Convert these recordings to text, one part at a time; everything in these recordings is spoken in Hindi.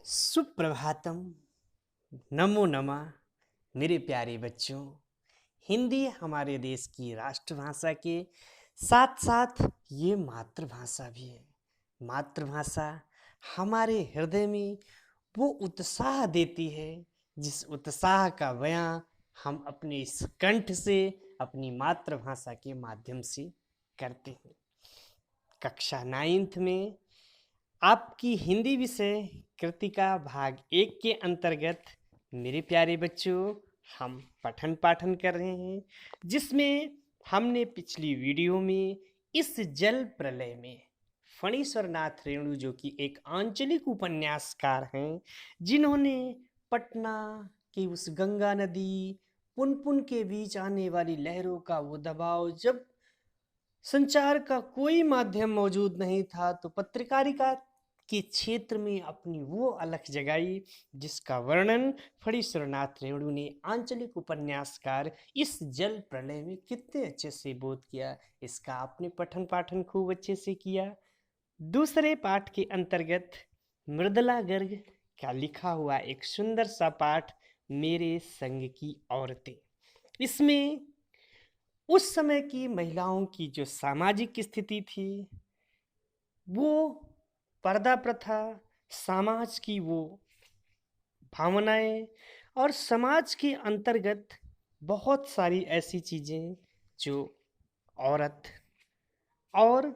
सुप्रभातम। नमो नमः। मेरे प्यारे बच्चों, हिंदी हमारे देश की राष्ट्रभाषा के साथ साथ ये मातृभाषा भी है। मातृभाषा हमारे हृदय में वो उत्साह देती है जिस उत्साह का बयां हम अपने इस कंठ से अपनी मातृभाषा के माध्यम से करते हैं। कक्षा 9th में आपकी हिंदी विषय कृतिका भाग 1 के अंतर्गत मेरे प्यारे बच्चों हम पठन पाठन कर रहे हैं, जिसमें हमने पिछली वीडियो में इस जल प्रलय में फणीश्वर नाथ रेणु, जो कि एक आंचलिक उपन्यासकार हैं, जिन्होंने पटना की उस गंगा नदी पुनपुन के बीच आने वाली लहरों का वो दबाव, जब संचार का कोई माध्यम मौजूद नहीं था, तो पत्रकारिता के क्षेत्र में अपनी वो अलख जगाई जिसका वर्णन फणीश्वरनाथ रेणु ने आंचलिक उपन्यासकार इस जल प्रलय में कितने अच्छे से बोध किया। इसका आपने पठन पाठन खूब अच्छे से किया। दूसरे पाठ के अंतर्गत मृदुला गर्ग का लिखा हुआ एक सुंदर सा पाठ, मेरे संग की औरतें। इसमें उस समय की महिलाओं की जो सामाजिक स्थिति थी, वो पर्दा प्रथा, समाज की वो भावनाएं और समाज के अंतर्गत बहुत सारी ऐसी चीज़ें जो औरत और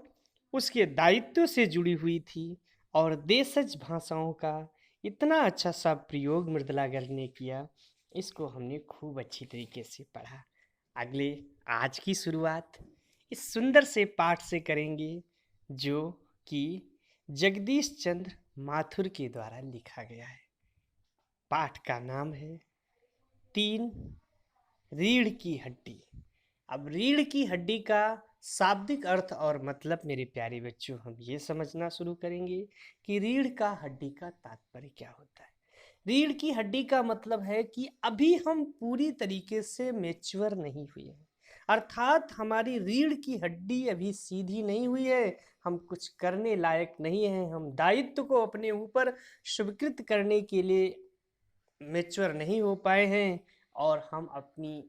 उसके दायित्व से जुड़ी हुई थी, और देशज भाषाओं का इतना अच्छा सा प्रयोग मृदुला गर्ग ने किया, इसको हमने खूब अच्छी तरीके से पढ़ा। अगले आज की शुरुआत इस सुंदर से पाठ से करेंगे, जो कि जगदीश चंद्र माथुर के द्वारा लिखा गया है। पाठ का नाम है 3 रीढ़ की हड्डी। अब रीढ़ की हड्डी का शाब्दिक अर्थ और मतलब मेरे प्यारे बच्चों हम ये समझना शुरू करेंगे कि रीढ़ का हड्डी का तात्पर्य क्या होता है। रीढ़ की हड्डी का मतलब है कि अभी हम पूरी तरीके से मैच्योर नहीं हुए हैं, अर्थात हमारी रीढ़ की हड्डी अभी सीधी नहीं हुई है, हम कुछ करने लायक नहीं हैं, हम दायित्व को अपने ऊपर स्वीकृत करने के लिए मैच्योर नहीं हो पाए हैं, और हम अपनी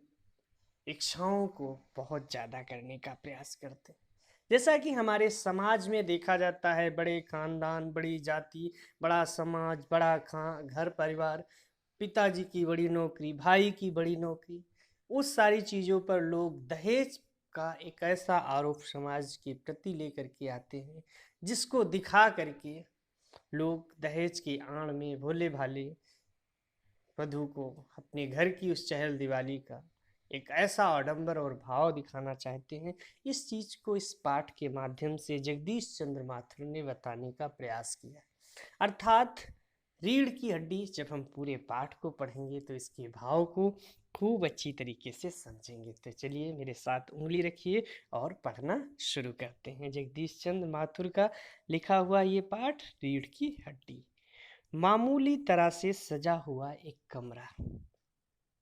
इच्छाओं को बहुत ज़्यादा करने का प्रयास करते हैं। जैसा कि हमारे समाज में देखा जाता है, बड़े खानदान, बड़ी जाति, बड़ा समाज, बड़ा घर परिवार, पिताजी की बड़ी नौकरी, भाई की बड़ी नौकरी, उस सारी चीज़ों पर लोग दहेज का एक ऐसा आरोप समाज के प्रति लेकर के आते हैं, जिसको दिखा करके लोग दहेज की आड़ में भोले भाले वधू को अपने घर की उस चहल दिवाली का एक ऐसा आडंबर और भाव दिखाना चाहते हैं। इस चीज को इस पाठ के माध्यम से जगदीश चंद्र माथुर ने बताने का प्रयास किया। अर्थात रीढ़ की हड्डी, जब हम पूरे पाठ को पढ़ेंगे तो इसके भाव को खूब अच्छी तरीके से समझेंगे। तो चलिए मेरे साथ उंगली रखिए और पढ़ना शुरू करते हैं। जगदीश चंद्र माथुर का लिखा हुआ ये पाठ, रीढ़ की हड्डी। मामूली तरह से सजा हुआ एक कमरा।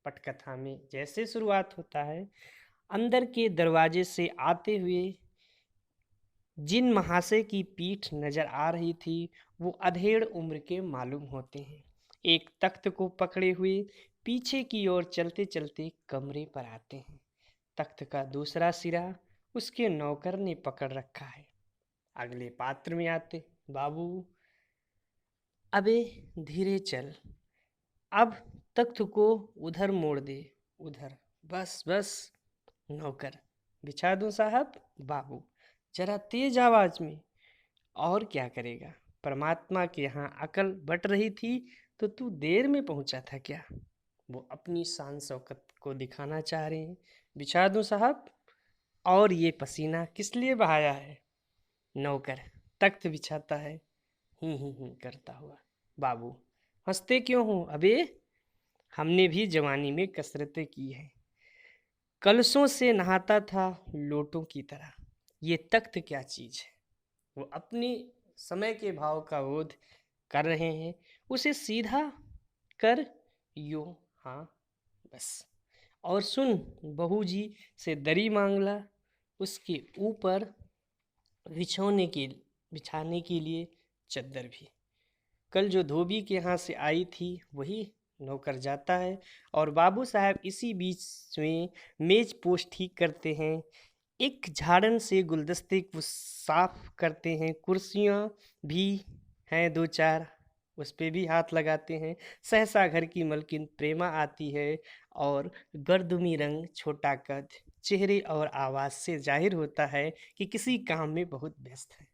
पटकथा में जैसे शुरुआत होता है, अंदर के दरवाजे से आते हुए जिन महाशय की पीठ नजर आ रही थी, वो अधेड़ उम्र के मालूम होते हैं। एक तख्त को पकड़े हुए पीछे की ओर चलते चलते कमरे पर आते हैं। तख्त का दूसरा सिरा उसके नौकर ने पकड़ रखा है। अगले पात्र में आते, बाबू अबे धीरे चल, अब तख्त को उधर मोड़ दे, उधर, बस बस। नौकर, बिछा दूं साहब? बाबू जरा तेज आवाज में। और क्या करेगा, परमात्मा के यहाँ अकल बट रही थी तो तू देर में पहुंचा था क्या? वो अपनी शान शौकत को दिखाना चाह रहे हैं। बिछा दूं साहब? और ये पसीना किस लिए बहाया है? नौकर तख्त बिछाता है, ही करता हुआ। बाबू, हंसते क्यों हो अबे? हमने भी जवानी में कसरतें की हैं, कलशों से नहाता था लोटों की तरह। ये तख्त क्या चीज है? वो अपनी समय के भाव का बोध कर रहे हैं। उसे सीधा कर, यूं, हाँ बस। और सुन, बहू जी से दरी मांग ला, उसके ऊपर बिछाने के लिए चद्दर भी। कल जो धोबी के यहाँ से आई थी वही नौकर जाता है और बाबू साहब इसी बीच में मेज पोश ठीक करते हैं। एक झाड़न से गुलदस्ते को साफ करते हैं। कुर्सियाँ भी हैं दो चार, उस पे भी हाथ लगाते हैं। सहसा घर की मलकिन प्रेमा आती है और गर्दुमी रंग, छोटा कद, चेहरे और आवाज़ से जाहिर होता है कि किसी काम में बहुत व्यस्त है।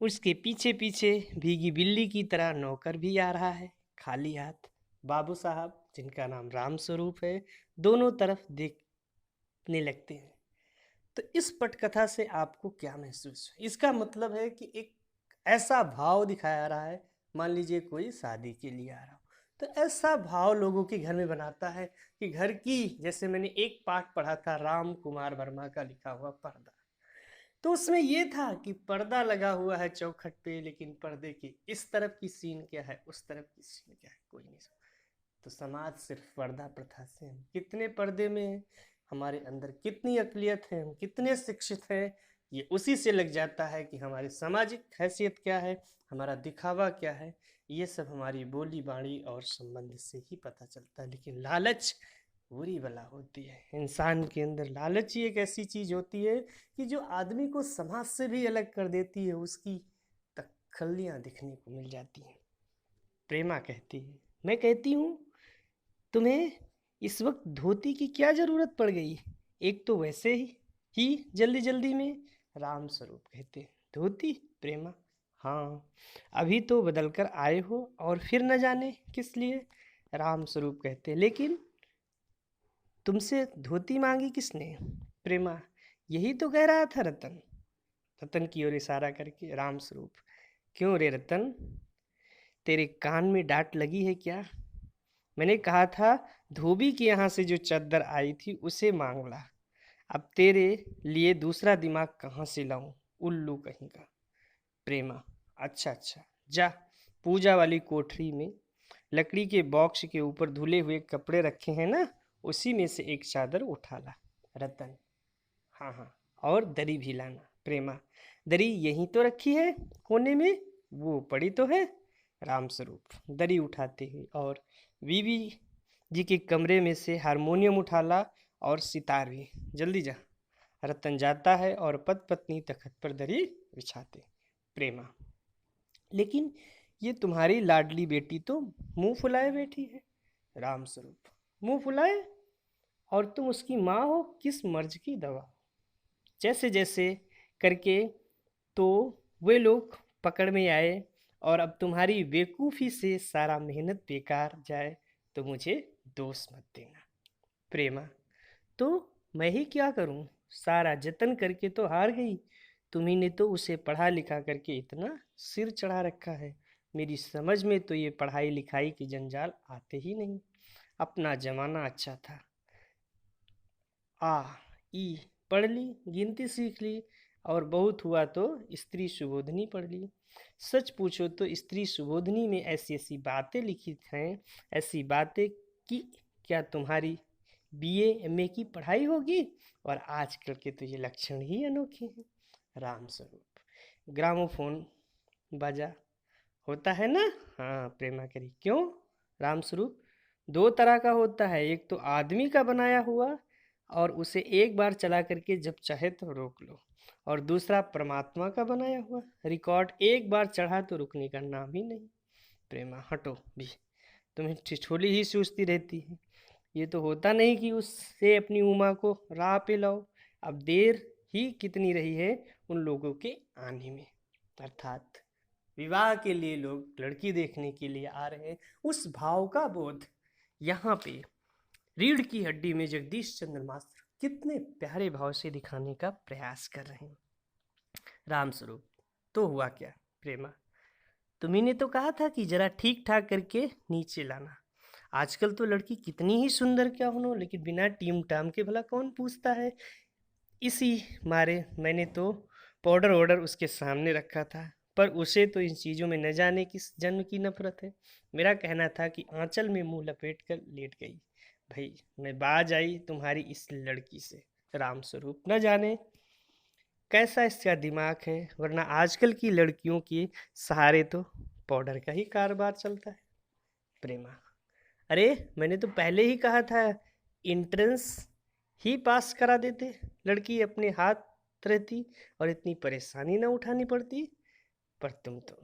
उसके पीछे पीछे भीगी बिल्ली की तरह नौकर भी आ रहा है, खाली हाथ। बाबू साहब, जिनका नाम राम स्वरूप है, दोनों तरफ देखने लगते हैं। तो इस पटकथा से आपको क्या महसूस हुआ? इसका मतलब है कि एक ऐसा भाव दिखाया रहा है, मान लीजिए कोई शादी के लिए आ रहा हो, तो ऐसा भाव लोगों के घर में बनाता है कि घर की, जैसे मैंने एक पाठ पढ़ा था राम कुमार वर्मा का लिखा हुआ पर्दा, तो उसमें ये था कि पर्दा लगा हुआ है चौखट पे, लेकिन पर्दे की इस तरफ की सीन क्या है, उस तरफ की सीन क्या है, कोई नहीं समझ। तो समाज सिर्फ पर्दा प्रथा से, हम कितने पर्दे में हैं, हमारे अंदर कितनी अकलियत है, हम कितने शिक्षित हैं, ये उसी से लग जाता है कि हमारी सामाजिक हैसियत क्या है, हमारा दिखावा क्या है। ये सब हमारी बोली बाणी और संबंध से ही पता चलता है। लेकिन लालच बुरी बला होती है। इंसान के अंदर लालच ही एक ऐसी चीज होती है कि जो आदमी को समाज से भी अलग कर देती है, उसकी तखल्लियाँ दिखने को मिल जाती हैं। प्रेमा कहती है, मैं कहती हूँ तुम्हें इस वक्त धोती की क्या जरूरत पड़ गई, एक तो वैसे ही जल्दी जल्दी में। राम स्वरूप कहते, धोती? प्रेमा, हाँ, अभी तो बदल कर आए हो और फिर न जाने किस लिए। राम स्वरूप कहते, लेकिन तुमसे धोती मांगी किसने? प्रेमा, यही तो कह रहा था रतन। रतन की ओर इशारा करके राम स्वरूप, क्यों रे रतन, तेरे कान में डांट लगी है क्या? मैंने कहा था धोबी के यहाँ से जो चद्दर आई थी उसे मांग ला। अब तेरे लिए दूसरा दिमाग कहाँ से लाऊं, उल्लू कहीं का। प्रेमा, अच्छा अच्छा, जा, पूजा वाली कोठरी में लकड़ी के बॉक्स के ऊपर धुले हुए कपड़े रखे हैं ना, उसी में से एक चादर उठा ला। रतन, हाँ हाँ, और दरी भी लाना। प्रेमा, दरी यहीं तो रखी है कोने में, वो पड़ी तो है। रामस्वरूप दरी उठाते हैं और बीवी जी के कमरे में से हारमोनियम उठा ला और सितार भी, जल्दी जा। रतन जाता है और पति पत्नी तखत पर दरी बिछाते। प्रेमा, लेकिन ये तुम्हारी लाडली बेटी तो मुंह फुलाए बैठी है। रामस्वरूप, मुंह फुलाए? और तुम उसकी माँ हो, किस मर्ज की दवा। जैसे जैसे करके तो वे लोग पकड़ में आए और अब तुम्हारी बेवकूफ़ी से सारा मेहनत बेकार जाए तो मुझे दोष मत देना। प्रेमा, तो मैं ही क्या करूं, सारा जतन करके तो हार गई। तुम्ही ने तो उसे पढ़ा लिखा करके इतना सिर चढ़ा रखा है, मेरी समझ में तो ये पढ़ाई लिखाई के जंजाल आते ही नहीं। अपना जमाना अच्छा था, आ ई पढ़ ली, गिनती सीख ली, और बहुत हुआ तो स्त्री सुबोधनी पढ़ ली। सच पूछो तो स्त्री सुबोधनी में ऐसी ऐसी बातें लिखी हैं, ऐसी बातें कि क्या तुम्हारी बीए एमए की पढ़ाई होगी। और आजकल के तो ये लक्षण ही अनोखे हैं। राम स्वरूप, ग्रामोफोन बाजा होता है ना? हाँ, प्रेमा करी, क्यों? राम स्वरूप, दो तरह का होता है, एक तो आदमी का बनाया हुआ और उसे एक बार चला करके जब चाहे तो रोक लो, और दूसरा परमात्मा का बनाया हुआ रिकॉर्ड, एक बार चढ़ा तो रुकने का नाम ही नहीं। प्रेमा, हटो भी, तुम्हें ठिठोली ही सूझती रहती है। ये तो होता नहीं कि उससे अपनी उमा को राह पे लाओ। अब देर ही कितनी रही है उन लोगों के आने में, अर्थात विवाह के लिए लोग लड़की देखने के लिए आ रहे हैं, उस भाव का बोध यहाँ पे रीढ़ की हड्डी में जगदीश चंद्र मास्टर कितने प्यारे भाव से दिखाने का प्रयास कर रहे हैं। राम स्वरूप, तो हुआ क्या? प्रेमा, तुम्ही ने तो कहा था कि जरा ठीक ठाक करके नीचे लाना। आजकल तो लड़की कितनी ही सुंदर क्या हो, लेकिन बिना टीम टाम के भला कौन पूछता है। इसी मारे मैंने तो पाउडर ऑर्डर उसके सामने रखा था, पर उसे तो इन चीज़ों में न जाने किस जन्म की नफरत है। मेरा कहना था कि आंचल में मुंह लपेट कर लेट गई। भाई, मैं बाज आई तुम्हारी इस लड़की से। राम स्वरूप, न जाने कैसा इसका दिमाग है, वरना आजकल की लड़कियों के सहारे तो पाउडर का ही कारोबार चलता है। प्रेमा, अरे मैंने तो पहले ही कहा था एंट्रेंस ही पास करा देते, लड़की अपने हाथ रहती और इतनी परेशानी ना उठानी पड़ती। पर तुम तो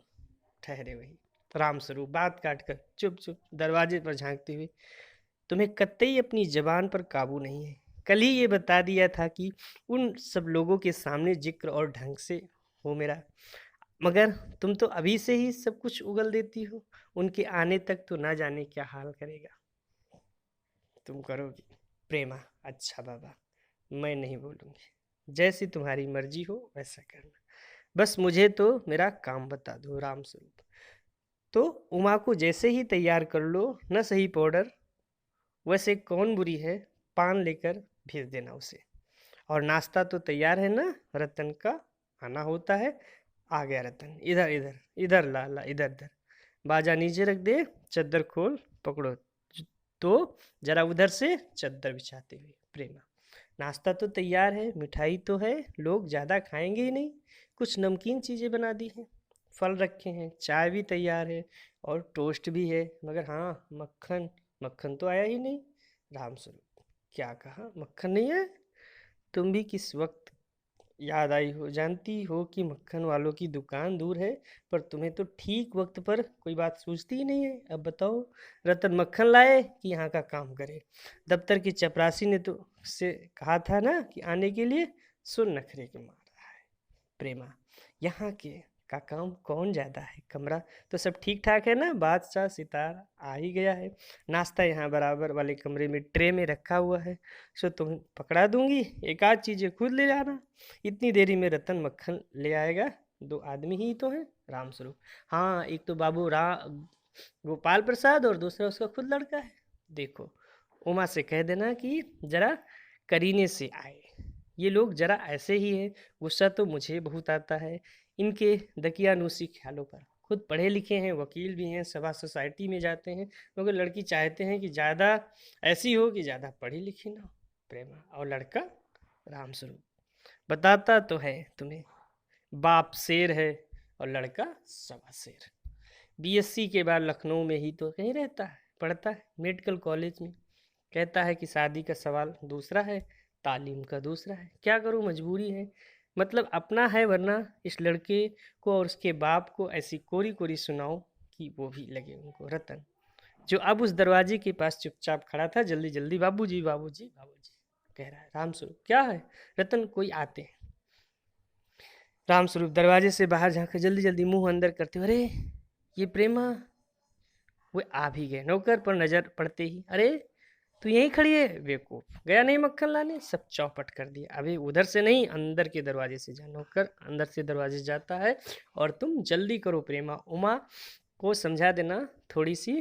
ठहरे वही। रामस्वरूप बात काट कर चुप चुप दरवाजे पर झांकते हुए, तुम्हें कतई अपनी जबान पर काबू नहीं है। कल ही ये बता दिया था कि उन सब लोगों के सामने जिक्र और ढंग से हो मेरा, मगर तुम तो अभी से ही सब कुछ उगल देती हो। उनके आने तक तो ना जाने क्या हाल करेगा तुम करोगी। प्रेमा, अच्छा बाबा, मैं नहीं बोलूँगी, जैसी तुम्हारी मर्जी हो वैसा करना, बस मुझे तो मेरा काम बता दो। रामस्वरूप, तो उमा को जैसे ही तैयार कर लो, न सही पाउडर, वैसे कौन बुरी है, पान लेकर भेज देना उसे। और नाश्ता तो तैयार है ना, रतन का आना होता है। आ गया रतन, इधर इधर इधर ला ला, इधर इधर, बाजा नीचे रख दे, चद्दर खोल पकड़ो तो जरा उधर से चद्दर बिछाते हुए। प्रेमा, नाश्ता तो तैयार है, मिठाई तो है, लोग ज़्यादा खाएंगे ही नहीं, कुछ नमकीन चीज़ें बना दी हैं, फल रखे हैं, चाय भी तैयार है और टोस्ट भी है, मगर हाँ मक्खन, मक्खन तो आया ही नहीं। रामस्वरूप, क्या कहा, मक्खन नहीं है? तुम भी किस वक्त याद आई हो, जानती हो कि मक्खन वालों की दुकान दूर है, पर तुम्हें तो ठीक वक्त पर कोई बात सूझती ही नहीं है। अब बताओ, रतन मक्खन लाए कि यहाँ का काम करे? दफ्तर की चपरासी ने तो से कहा था ना कि आने के लिए, सुन नखरे के मार रहा है। प्रेमा, यहाँ के का काम कौन ज़्यादा है, कमरा तो सब ठीक ठाक है ना, बादशाह सितार आ ही गया है, नाश्ता यहाँ बराबर वाले कमरे में ट्रे में रखा हुआ है, सो तुम पकड़ा दूंगी, एक आध चीज़ें खुद ले जाना, इतनी देरी में रतन मक्खन ले आएगा, दो आदमी ही तो हैं। रामस्वरूप, हाँ एक तो बाबू गोपाल प्रसाद और दूसरा उसका खुद लड़का है। देखो, उमा से कह देना कि जरा करीने से आए, ये लोग जरा ऐसे ही हैं, गुस्सा तो मुझे बहुत आता है इनके दकियानूसी ख्यालों पर। खुद पढ़े लिखे हैं, वकील भी हैं, सभा सोसाइटी में जाते हैं, मगर लड़की चाहते हैं कि ज़्यादा ऐसी हो कि ज़्यादा पढ़ी लिखी ना हो। प्रेमा, और लड़का? रामस्वरूप, बताता तो है तुम्हें, बाप शेर है और लड़का सवा शेर। बीएससी के बाद लखनऊ में ही तो कहीं रहता है, पढ़ता है मेडिकल कॉलेज में, कहता है कि शादी का सवाल दूसरा है, तालीम का दूसरा है, क्या करूं मजबूरी है, मतलब अपना है, वरना इस लड़के को और उसके बाप को ऐसी कोरी कोरी सुनाओ कि वो भी लगे उनको। रतन, जो अब उस दरवाजे के पास चुपचाप खड़ा था, जल्दी जल्दी बाबूजी बाबूजी बाबूजी कह रहा है। रामस्वरूप, क्या है? रतन, कोई आते हैं। रामस्वरूप दरवाजे से बाहर झांकर जल्दी जल्दी मुंह अंदर करते, अरे ये प्रेमा। वो आ भी गए, नौकर पर नजर पड़ते ही, अरे तू यहीं खड़ी है बेवकूफ, गया नहीं मक्खन लाने? सब चौपट कर दिया, अभी उधर से नहीं अंदर के दरवाजे से जा। नौकर अंदर से दरवाजे से जाता है, और तुम जल्दी करो प्रेमा, उमा को समझा देना, थोड़ी सी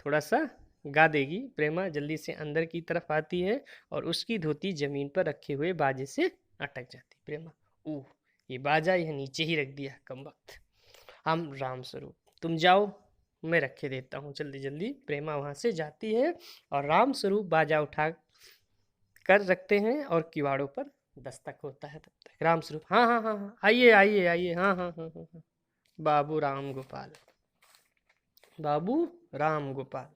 थोड़ा सा गा देगी। प्रेमा जल्दी से अंदर की तरफ आती है और उसकी धोती जमीन पर रखे हुए बाजे से अटक जाती। प्रेमा, ओह ये बाजा यह नीचे ही रख दिया कम वक्त। हम रामस्वरूप, तुम जाओ, मैं रखे देता हूँ, जल्दी जल्दी। प्रेमा वहाँ से जाती है और रामस्वरूप बाजा उठा कर रखते हैं और किवाड़ों पर दस्तक होता है। तब तक रामस्वरूप, हाँ हाँ हाँ हाँ, आइए आइए आइए, हाँ हाँ हाँ हाँ हाँ, बाबू राम गोपाल, बाबू राम गोपाल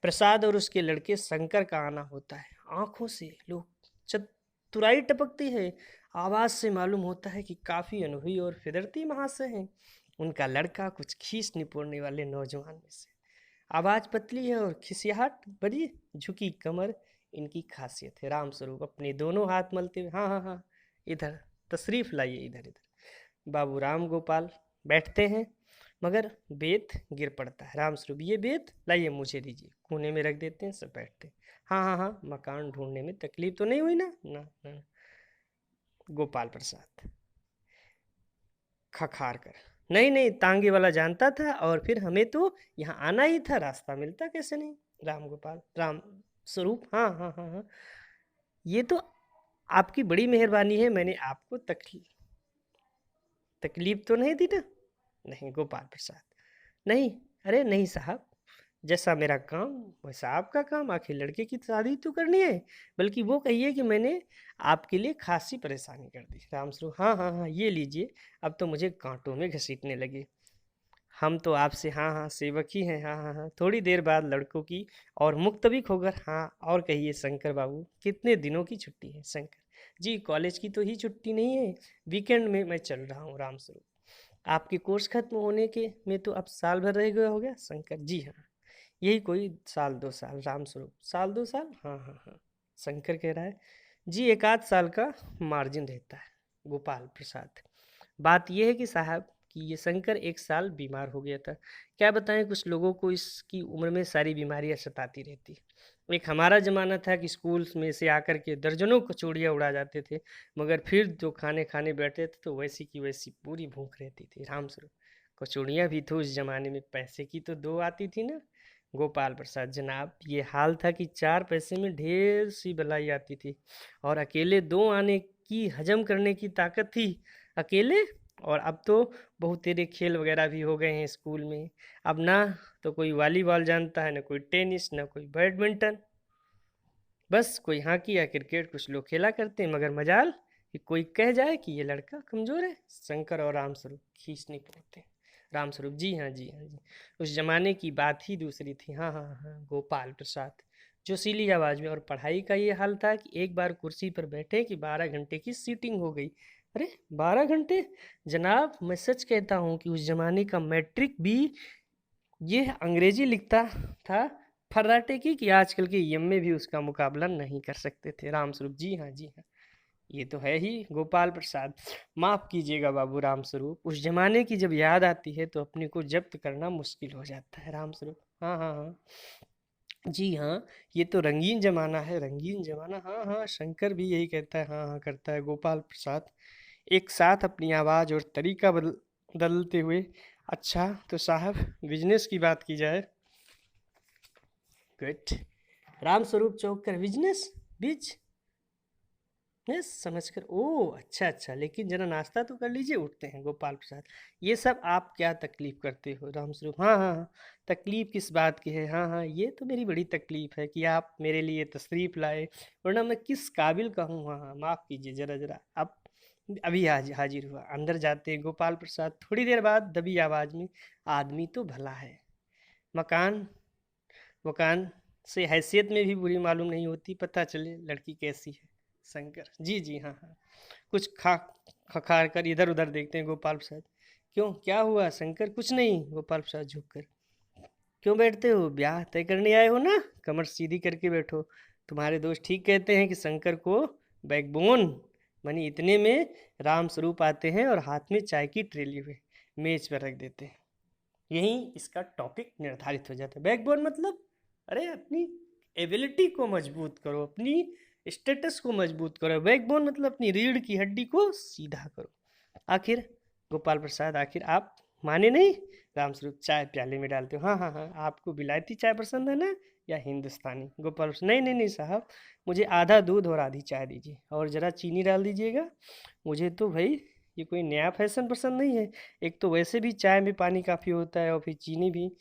प्रसाद और उसके लड़के शंकर का आना होता है। आंखों से लोग चतुराई टपकती है, आवाज से मालूम होता है कि काफी अनुभवी और फिदरती महाशय हैं। उनका लड़का कुछ खींच निपोड़ने वाले नौजवान में से, आवाज पतली है और खिसियाहट बड़ी, झुकी कमर इनकी खासियत है। रामस्वरूप अपने दोनों हाथ मलते हुए, हाँ हाँ हाँ, इधर तशरीफ लाइए, इधर इधर। बाबू राम गोपाल बैठते हैं, मगर बेत गिर पड़ता है। रामस्वरूप, ये बेत लाइए मुझे दीजिए, कोने में रख देते हैं, सब बैठते हैं। हाँ हाँ हाँ, मकान ढूंढने में तकलीफ तो नहीं हुई ना? ना ना। गोपाल प्रसाद खखार कर, नहीं नहीं, तांगे वाला जानता था, और फिर हमें तो यहाँ आना ही था, रास्ता मिलता कैसे नहीं। राम गोपाल, राम स्वरूप, हाँ हाँ हाँ हाँ, ये तो आपकी बड़ी मेहरबानी है, मैंने आपको तकलीफ तो नहीं दी ना? नहीं। गोपाल प्रसाद, नहीं, अरे नहीं साहब, जैसा मेरा काम वैसा आपका काम, आखिर लड़के की शादी तो करनी है, बल्कि वो कहिए कि मैंने आपके लिए खासी परेशानी कर दी। रामस्वरूप, हाँ हाँ हाँ, ये लीजिए, अब तो मुझे कांटों में घसीटने लगे। हम तो आपसे हाँ हाँ सेवक ही हैं, हाँ हाँ हाँ। थोड़ी देर बाद लड़कों की और मुक्तबिक होकर, हाँ और कहिए शंकर बाबू, कितने दिनों की छुट्टी है? शंकर जी, कॉलेज की तो ही छुट्टी नहीं है, वीकेंड में मैं चल रहा हूँ राम स्वरूप। आपके कोर्स खत्म होने के में तो अब साल भर रह गया हो गया? शंकर जी हाँ, यही कोई साल 2 साल। राम स्वरूप साल 2 साल, हाँ हाँ हाँ। शंकर कह रहा है जी, एक आध साल का मार्जिन रहता है। गोपाल प्रसाद, बात यह है कि साहब कि ये शंकर एक साल बीमार हो गया था। क्या बताएं, कुछ लोगों को इसकी उम्र में सारी बीमारियां सताती रहती। एक हमारा ज़माना था कि स्कूल में से आकर के दर्जनों कचौड़ियाँ उड़ा जाते थे, मगर फिर जो खाने खाने बैठते थे तो वैसी की वैसी पूरी भूख रहती थी। राम स्वरूप, कचौड़ियाँ भी तो उस ज़माने में पैसे की तो दो आती थी ना? गोपाल प्रसाद जनाब, ये हाल था कि 4 पैसे में ढेर सी भलाई आती थी, और अकेले दो आने की हजम करने की ताकत थी अकेले। और अब तो बहुत तेरे खेल वगैरह भी हो गए हैं स्कूल में। अब ना तो कोई वॉलीबॉल जानता है, ना कोई टेनिस, ना कोई बैडमिंटन, बस कोई हॉकी या क्रिकेट कुछ लोग खेला करते हैं, मगर मजाल कि कोई कह जाए कि ये लड़का कमज़ोर है। शंकर और रामस्वरूप खींचने पड़ते हैं। रामस्वरूप जी हाँ जी हाँ जी, उस जमाने की बात ही दूसरी थी। हाँ हाँ हाँ। गोपाल प्रसाद जोशीली आवाज़ में, और पढ़ाई का ये हाल था कि एक बार कुर्सी पर बैठे कि 12 घंटे की सीटिंग हो गई। अरे 12 घंटे? जनाब मैं सच कहता हूँ कि उस जमाने का मैट्रिक भी ये अंग्रेजी लिखता था फर्राटे की, कि आजकल के एमए भी उसका मुकाबला नहीं कर सकते थे। रामस्वरूप जी हाँ जी हाँ, ये तो है ही। गोपाल प्रसाद, माफ कीजिएगा बाबू रामस्वरूप, उस जमाने की जब याद आती है तो अपने को जब्त करना मुश्किल हो जाता है। रामस्वरूप हाँ हाँ हाँ जी हाँ, ये तो रंगीन जमाना है, रंगीन जमाना, हाँ हाँ। शंकर भी यही कहता है, हाँ हाँ करता है। गोपाल प्रसाद एक साथ अपनी आवाज़ और तरीका बदलते हुए, अच्छा तो साहब बिजनेस की बात की जाए। गुड। राम स्वरूप चौक कर बिजनेस, बिज यस समझकर, ओह अच्छा अच्छा, लेकिन जरा नाश्ता तो कर लीजिए, उठते हैं। गोपाल प्रसाद, ये सब आप क्या तकलीफ करते हो? रामस्वरूप हाँ हाँ हाँ, तकलीफ किस बात की है? हाँ हाँ, ये तो मेरी बड़ी तकलीफ है कि आप मेरे लिए तशरीफ़ लाए, वरना मैं किस काबिल का हूँ। हाँ हाँ, माफ़ कीजिए, जरा जरा अब अभी हाजिर हुआ। अंदर जाते हैं गोपाल प्रसाद थोड़ी देर बाद दबी आवाज़ में, आदमी तो भला है, मकान मकान से हैसियत में भी बुरी मालूम नहीं होती, पता चले लड़की कैसी है। शंकर जी जी हाँ हाँ, कुछ खखार कर इधर उधर देखते हैं। गोपाल प्रसाद, क्यों क्या हुआ? शंकर कुछ नहीं। गोपाल प्रसाद झुक कर, क्यों बैठते हो? ब्याह तय करने आए हो ना? कमर सीधी करके बैठो। तुम्हारे दोस्त ठीक कहते हैं कि शंकर को बैकबोन मनी इतने में राम स्वरूप आते हैं और हाथ में चाय की ट्रे लिए हुए मेज पर रख देते हैं। यहीं इसका टॉपिक निर्धारित हो जाता है। बैकबोन मतलब, अरे अपनी एबिलिटी को मजबूत करो, अपनी स्टेटस को मजबूत करो। बैकबोन मतलब अपनी रीढ़ की हड्डी को सीधा करो। आखिर गोपाल प्रसाद, आखिर आप माने नहीं? रामस्वरूप चाय प्याले में डालते हो, हाँ हाँ हाँ। आपको विलायती चाय पसंद है ना, या हिंदुस्तानी? गोपाल प्रसाद, नहीं नहीं नहीं साहब, मुझे आधा दूध और आधी चाय दीजिए, और ज़रा चीनी डाल दीजिएगा। मुझे तो भाई ये कोई नया फैशन पसंद नहीं है। एक तो वैसे भी चाय में पानी काफ़ी होता है, और फिर चीनी भी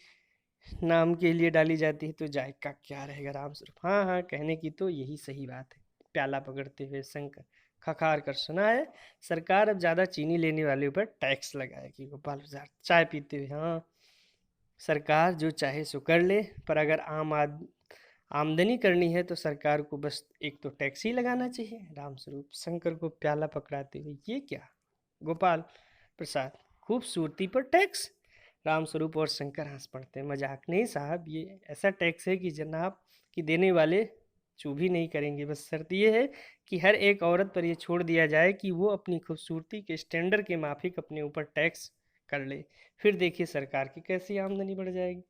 नाम के लिए डाली जाती है, तो जायका क्या रहेगा? रामस्वरूप हाँ हाँ, कहने की तो यही सही बात है। प्याला पकड़ते हुए शंकर, खखार कर, सुना है सरकार अब ज़्यादा चीनी लेने वाले ऊपर टैक्स लगाएगी। गोपाल प्रसाद चाय पीते हुए, हाँ सरकार जो चाहे सो कर ले, पर अगर आमदनी करनी है तो सरकार को बस एक तो टैक्स ही लगाना चाहिए। रामस्वरूप शंकर को प्याला पकड़ाते हुए, ये क्या? गोपाल प्रसाद, खूबसूरती पर टैक्स? रामस्वरूप और शंकर हंस पड़ते हैं, मजाक नहीं साहब, ये ऐसा टैक्स है कि जनाब कि देने वाले चूँ भी नहीं करेंगे। बस शर्त ये है कि हर एक औरत पर यह छोड़ दिया जाए कि वो अपनी खूबसूरती के स्टैंडर्ड के माफिक अपने ऊपर टैक्स कर ले, फिर देखिए सरकार की कैसी आमदनी बढ़ जाएगी।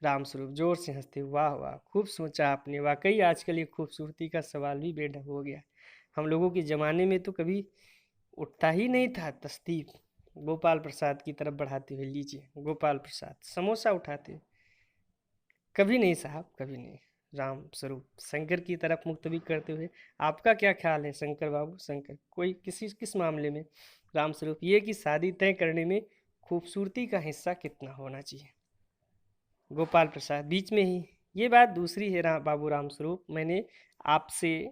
रामस्वरूप जोर से हंसते, वाह वाह, खूब सोचा आपने, वाकई आजकल ये खूबसूरती का सवाल भी बेढंग हो गया। हम लोगों के ज़माने में तो कभी उठता ही नहीं था तस्तीफ। गोपाल प्रसाद की तरफ बढ़ाते हुए, लीजिए। गोपाल प्रसाद समोसा उठाते हुए, कभी नहीं साहब, कभी नहीं। राम स्वरूप शंकर की तरफ मुख्तबी करते हुए, आपका क्या ख्याल है शंकर बाबू? शंकर, कोई किस मामले में? राम स्वरूप, ये कि शादी तय करने में खूबसूरती का हिस्सा कितना होना चाहिए। गोपाल प्रसाद बीच में ही, ये बात दूसरी है बाबू राम स्वरूप, मैंने आपसे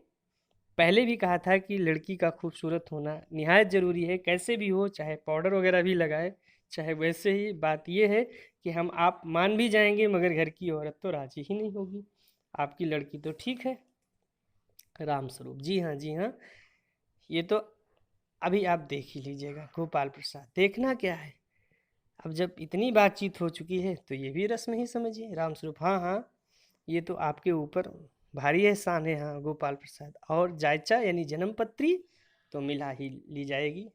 पहले भी कहा था कि लड़की का खूबसूरत होना निहायत ज़रूरी है, कैसे भी हो, चाहे पाउडर वगैरह भी लगाए, चाहे वैसे ही बात ये है कि हम आप मान भी जाएंगे मगर घर की औरत तो राजी ही नहीं होगी। आपकी लड़की तो ठीक है। राम स्वरूप जी हाँ, जी हाँ। ये तो अभी आप देख ही लीजिएगा गोपाल प्रसाद, देखना क्या है। अब जब इतनी बातचीत हो चुकी है तो ये भी रस्म ही समझिए। राम स्वरूप हाँ हाँ, ये तो आपके ऊपर भारी एहसान है। हाँ गोपाल प्रसाद, और जायचा यानी जन्म पत्री तो मिला ही ली जाएगी।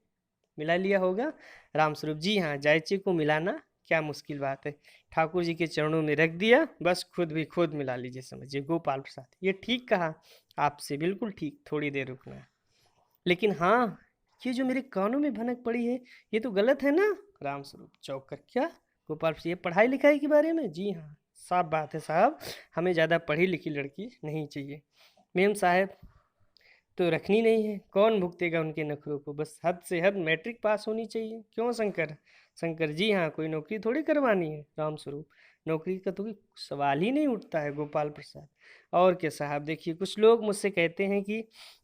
मिला लिया होगा। रामस्वरूप जी हाँ, जायचे को मिलाना क्या मुश्किल बात है। ठाकुर जी के चरणों में रख दिया, बस खुद भी खुद मिला लीजिए समझिए। गोपाल प्रसाद ये ठीक कहा आपसे, बिल्कुल ठीक। थोड़ी देर रुकना है, लेकिन हाँ, ये जो मेरे कानों में भनक पड़ी है ये तो गलत है ना। रामस्वरूप चौंक कर, क्या गोपाल प्रसाद, ये पढ़ाई लिखाई के बारे में? जी हाँ, साफ बात है साहब, हमें ज़्यादा पढ़ी लिखी लड़की नहीं चाहिए। मेम साहब तो रखनी नहीं है, कौन भुगतेगा उनके नखरों को। बस हद से हद मैट्रिक पास होनी चाहिए। क्यों शंकर? शंकर जी हाँ, कोई नौकरी थोड़ी करवानी है। रामस्वरूप नौकरी का तो कोई सवाल ही नहीं उठता है गोपाल प्रसाद। और क्या साहब, देखिए कुछ लोग मुझसे कहते हैं कि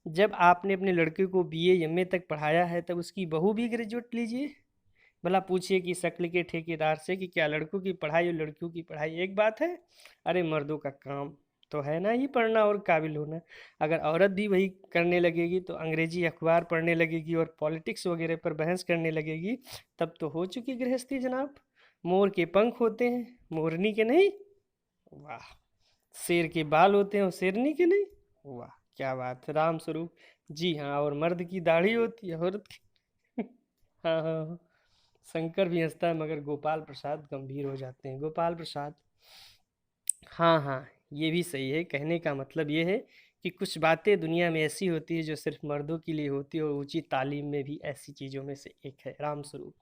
जब आपने अपने लड़के को बीए एमए तक पढ़ाया है तब उसकी बहू भी ग्रेजुएट लीजिए। भला पूछिए कि शक्ल के ठेकेदार से कि क्या लड़कों की पढ़ाई और लड़कियों की पढ़ाई एक बात है? अरे मर्दों का काम तो है ना ही पढ़ना और काबिल होना। अगर औरत भी वही करने लगेगी तो अंग्रेजी अखबार पढ़ने लगेगी और पॉलिटिक्स वगैरह पर बहस करने लगेगी, तब तो हो चुकी गृहस्थी जनाब। मोर के पंख होते हैं, मोरनी के नहीं। वाह। शेर के बाल होते हैं और शेरनी के नहीं। वाह क्या बात है राम स्वरूप। जी हाँ, और मर्द की दाढ़ी होती है, औरत की हाँ हाँ हाँ। शंकर भी हंसता है मगर गोपाल प्रसाद गंभीर हो जाते हैं। गोपाल प्रसाद हाँ हाँ, ये भी सही है। कहने का मतलब ये है कि कुछ बातें दुनिया में ऐसी होती है जो सिर्फ मर्दों के लिए होती है, और ऊंची तालीम में भी ऐसी चीज़ों में से एक है। रामस्वरूप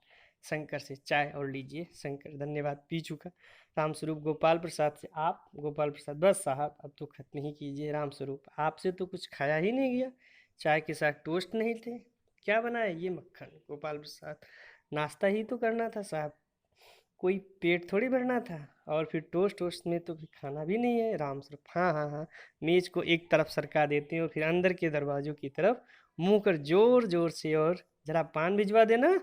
शंकर से चाय और लीजिए। शंकर धन्यवाद, पी चुका। रामस्वरूप गोपाल प्रसाद से, आप गोपाल प्रसाद बस साहब अब तो खत्म ही कीजिए। रामस्वरूप आपसे तो कुछ खाया ही नहीं गया, चाय के साथ टोस्ट नहीं थे, क्या बनाए? ये मक्खन। गोपाल प्रसाद नाश्ता ही तो करना था साहब, कोई पेट थोड़ी भरना था। और फिर टोस्ट वोस्ट में तो फिर खाना भी नहीं है। राम स्वरूप हाँ हाँ हाँ, मेज को एक तरफ सरका देते हैं और फिर अंदर के दरवाजों की तरफ मुंह कर जोर जोर से, और जरा पान भिजवा देना।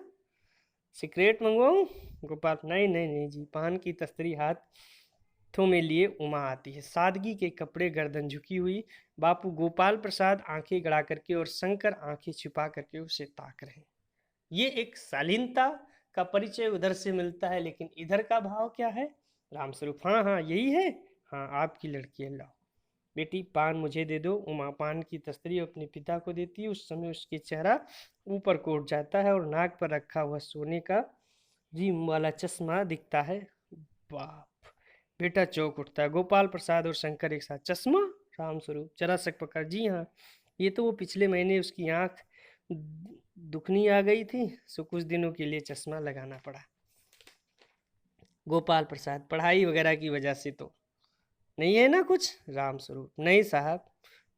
सिगरेट मंगवाऊं? गोपाल नहीं नहीं नहीं जी, पान की तस्तरी हाथों में लिए उमा आती है, सादगी के कपड़े, गर्दन झुकी हुई। बापू गोपाल प्रसाद आंखें गड़ा करके और शंकर आंखें छिपा करके उसे ताक रहे हैं। ये एक शालीनता का परिचय उधर से मिलता है, लेकिन इधर का भाव क्या है? रामस्वरूप हाँ हाँ यही है। हाँ आपकी लड़की है, लाओ बेटी पान मुझे दे दो। उमा पान की तस्तरी अपने पिता को देती है। उस समय उसके चेहरा ऊपर को उठ जाता है और नाक पर रखा हुआ सोने का रिम वाला चश्मा दिखता है। बाप, बेटा चौंक उठता है। गोपाल प्रसाद और शंकर एक साथ, चश्मा? रामस्वरूप जरा सक पकड़, जी हाँ, ये तो वो पिछले महीने उसकी आंख दुखनी आ गई थी, सो कुछ दिनों के लिए चश्मा लगाना पड़ा। गोपाल प्रसाद पढ़ाई वगैरह की वजह से तो नहीं है ना कुछ? राम स्वरूप नहीं साहब,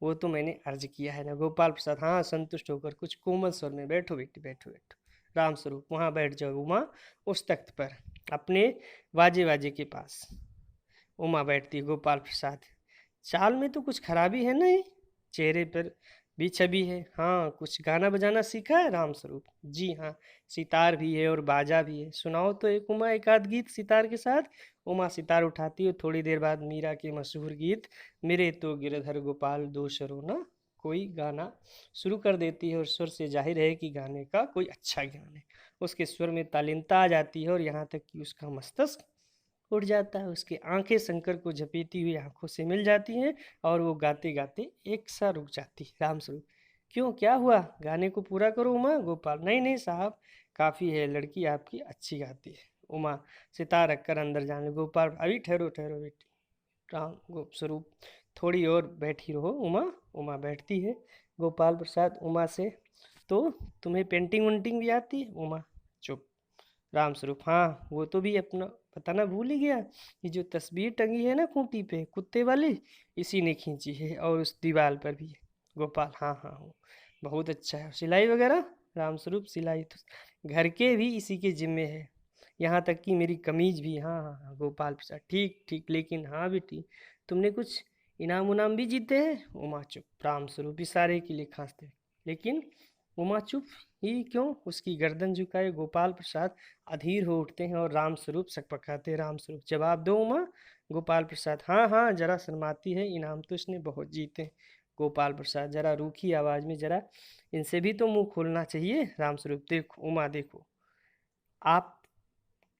वो तो मैंने अर्ज किया है ना। गोपाल प्रसाद हाँ संतुष्ट होकर कुछ कोमल स्वर में, बैठो बेटी बैठो बैठो। राम स्वरूप वहाँ बैठ जाओ उमा, उस तख्त पर अपने वाजे वाजे के पास। उमा बैठती है। गोपाल प्रसाद चाल में तो कुछ खराबी है नहीं, चेहरे पर भी छवि है। हाँ कुछ गाना बजाना सीखा है? राम स्वरूप जी हाँ, सितार भी है और बाजा भी है। सुनाओ तो एक उमा, एक आध गीत सितार के साथ। उमा सितार उठाती है, थोड़ी देर बाद मीरा के मशहूर गीत मेरे तो गिरधर गोपाल दो शरोना कोई गाना शुरू कर देती है, और स्वर से जाहिर है कि गाने का कोई अच्छा ज्ञान है। उसके स्वर में तालीनता आ जाती है और यहाँ तक कि उसका मस्तिष्क उठ जाता है। उसकी आंखें शंकर को झपेटी हुई आंखों से मिल जाती हैं और वो गाते गाते एक सा रुक जाती है। रामस्वरूप क्यों, क्या हुआ? गाने को पूरा करो उमा। गोपाल नहीं नहीं साहब, काफ़ी है, लड़की आपकी अच्छी गाती है। उमा सितार रखकर अंदर जाने। गोपाल अभी ठहरो ठहरो बेटी। राम गो स्वरूप थोड़ी और बैठी रहो उमा। उमा बैठती है। गोपाल प्रसाद उमा से, तो तुम्हें पेंटिंग वेंटिंग भी आती है? उमा चुप। राम स्वरूप हाँ, वो तो भी अपना बताना भूल ही गया। ये जो तस्वीर टंगी है ना खूंटी पे कुत्ते वाली, इसी ने खींची है, और उस दीवार पर भी है। गोपाल हाँ हाँ हाँ, बहुत अच्छा है। सिलाई वगैरह? राम स्वरूप सिलाई तो घर के भी इसी के जिम्मे है, यहाँ तक कि मेरी कमीज भी। हाँ हाँ हाँ। गोपाल प्रसाद ठीक ठीक, लेकिन हाँ बेटी तुमने कुछ इनाम उनाम भी जीते हैं? उमा चुप। राम स्वरूप इशारे के लिए खांसते, लेकिन उमा चुप ही क्यों? उसकी गर्दन झुकाए गोपाल प्रसाद अधीर हो उठते हैं और राम स्वरूप सकपकाते। राम स्वरूप जवाब दो उमा। गोपाल प्रसाद हाँ हाँ जरा शर्माती है, इनाम तो इसने बहुत जीते हैं। गोपाल प्रसाद जरा रूखी आवाज में, जरा इनसे भी तो मुंह खोलना चाहिए। राम स्वरूप देखो उमा देखो, आप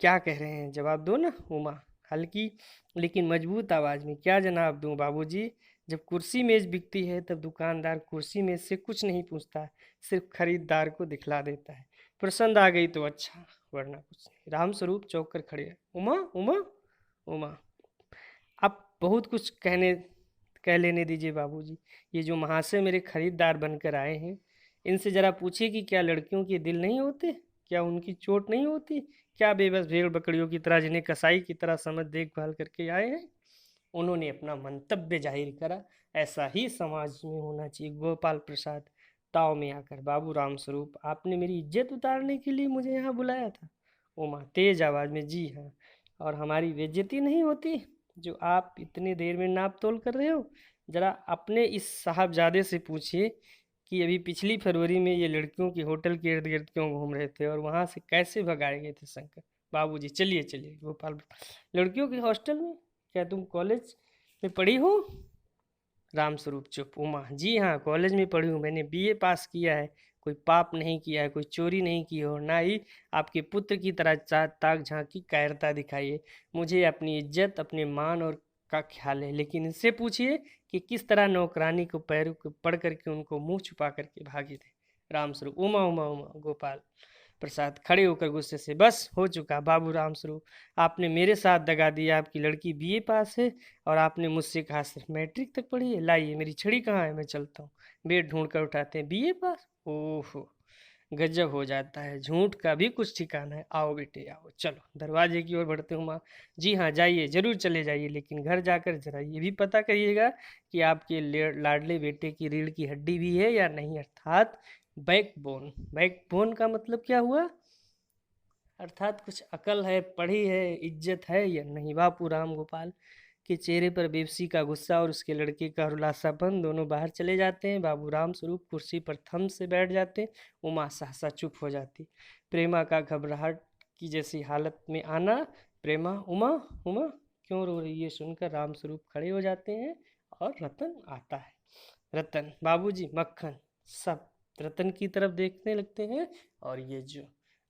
क्या कह रहे हैं, जवाब दो ना। उमा हल्की लेकिन मजबूत आवाज में, क्या जनाब दूं बाबूजी? जब कुर्सी मेज बिकती है तब दुकानदार कुर्सी मेज से कुछ नहीं पूछता, सिर्फ खरीदार को दिखला देता है। पसंद आ गई तो अच्छा, वरना कुछ नहीं। रामस्वरूप चौंक कर खड़े हैं। उमा उमा उमा, आप बहुत कुछ कह लेने दीजिए बाबूजी। ये जो महाशय मेरे खरीदार बनकर आए हैं, इनसे जरा पूछिए कि क्या लड़कियों के दिल नहीं होते, क्या उनकी चोट नहीं होती, क्या बेबस भेड़ बकरियों की तरह जिन्हें कसाई की तरह समझ देखभाल करके आए हैं। उन्होंने अपना मंतव्य जाहिर करा, ऐसा ही समाज में होना चाहिए। गोपाल प्रसाद ताव में आकर, बाबू राम स्वरूप आपने मेरी इज्जत उतारने के लिए मुझे यहाँ बुलाया था? उमा तेज आवाज में, जी हाँ, और हमारी बेइज्जती नहीं होती जो आप इतनी देर में नाप तोल कर रहे हो? जरा अपने इस साहबजादे से पूछिए कि अभी पिछली फरवरी में ये लड़कियों के होटल के इर्द गिर्द क्यों घूम रहे थे और वहां से कैसे भगाए गए थे शंकर। बाबूजी चलिए चलिए। गोपाल, लड़कियों के हॉस्टल में? क्या तुम कॉलेज में पढ़ी हो? रामस्वरूप चुप। उमा जी हाँ, कॉलेज में पढ़ी हूँ, मैंने बीए पास किया है। कोई पाप नहीं किया है, कोई चोरी नहीं की हो, ना ही आपके पुत्र की तरह ताक झांकी कायरता दिखाई है। मुझे अपनी इज्जत अपने मान और का ख्याल है, लेकिन इनसे पूछिए कि किस तरह नौकरानी को पैरों को पड़ करके उनको मुंह छुपा करके भागे थे। रामस्वरूप उमा उमा उमा। गोपाल प्रसाद खड़े होकर गुस्से से, बस हो चुका बाबू राम स्वरूप, आपने मेरे साथ दगा दिया। आपकी लड़की बीए पास है और आपने मुझसे कहा सिर्फ मैट्रिक तक पढ़ी है। लाइए मेरी छड़ी कहाँ है, मैं चलता हूँ। बेड ढूंढ कर उठाते हैं, बीए पास, ओहो गजब हो जाता है, झूठ का भी कुछ ठिकाना है। आओ बेटे आओ, चलो दरवाजे की ओर बढ़ते हूँ। माँ जी हाँ जाइए, जरूर चले जाइए, लेकिन घर जाकर जरा ये भी पता करिएगा कि आपके लाडले बेटे की रीढ़ की हड्डी भी है या नहीं, अर्थात बैकबोन। बैकबोन का मतलब क्या हुआ? अर्थात कुछ अकल है, पढ़ी है, इज्जत है या नहीं। बापू राम गोपाल के चेहरे पर बेबसी का गुस्सा और उसके लड़के का रुलासापन दोनों बाहर चले जाते हैं। बाबू राम स्वरूप कुर्सी पर थम से बैठ जाते हैं। उमा सहसा चुप हो जाती। प्रेमा का घबराहट की जैसी हालत में आना। प्रेमा उमा उमा क्यों रो रही है सुनकर राम स्वरूप खड़े हो जाते हैं और रतन आता है। रतन बाबूजी मक्खन सब रतन की तरफ देखने लगते हैं और ये जो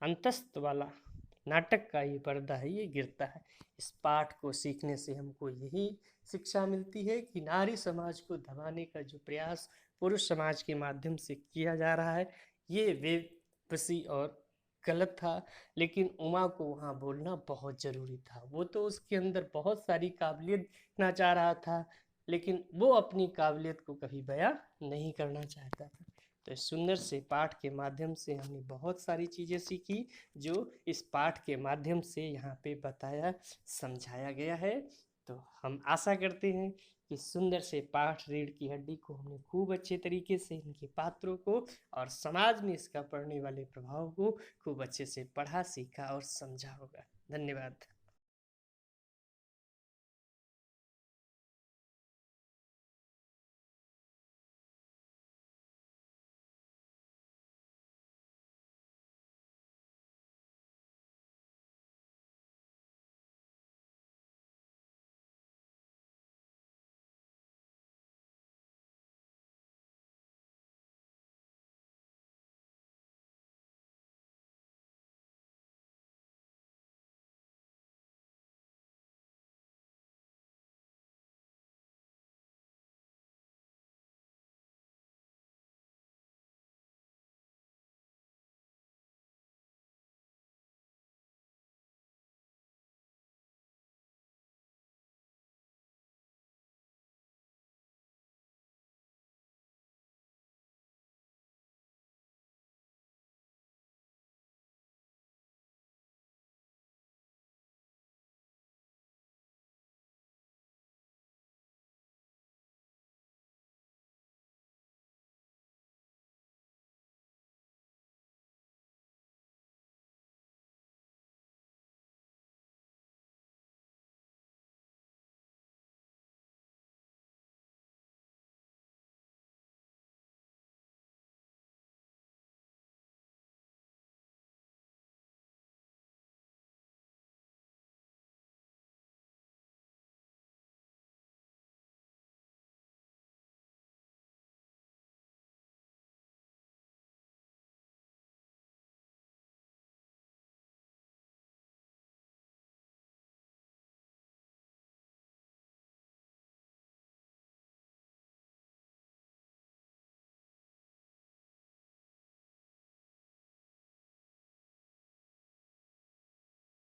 अंतस्त वाला नाटक का ये पर्दा है ये गिरता है। इस पाठ को सीखने से हमको यही शिक्षा मिलती है कि नारी समाज को दबाने का जो प्रयास पुरुष समाज के माध्यम से किया जा रहा है ये बेबसी और गलत था। लेकिन उमा को वहाँ बोलना बहुत ज़रूरी था। वो तो उसके अंदर बहुत सारी काबिलियत दिखना चाह रहा था, लेकिन वो अपनी काबिलियत को कभी बयां नहीं करना चाहता था। तो इस सुंदर से पाठ के माध्यम से हमने बहुत सारी चीज़ें सीखी जो इस पाठ के माध्यम से यहाँ पे बताया समझाया गया है। तो हम आशा करते हैं कि सुंदर से पाठ रीढ़ की हड्डी को हमने खूब अच्छे तरीके से इनके पात्रों को और समाज में इसका पड़ने वाले प्रभाव को खूब अच्छे से पढ़ा सीखा और समझा होगा। धन्यवाद।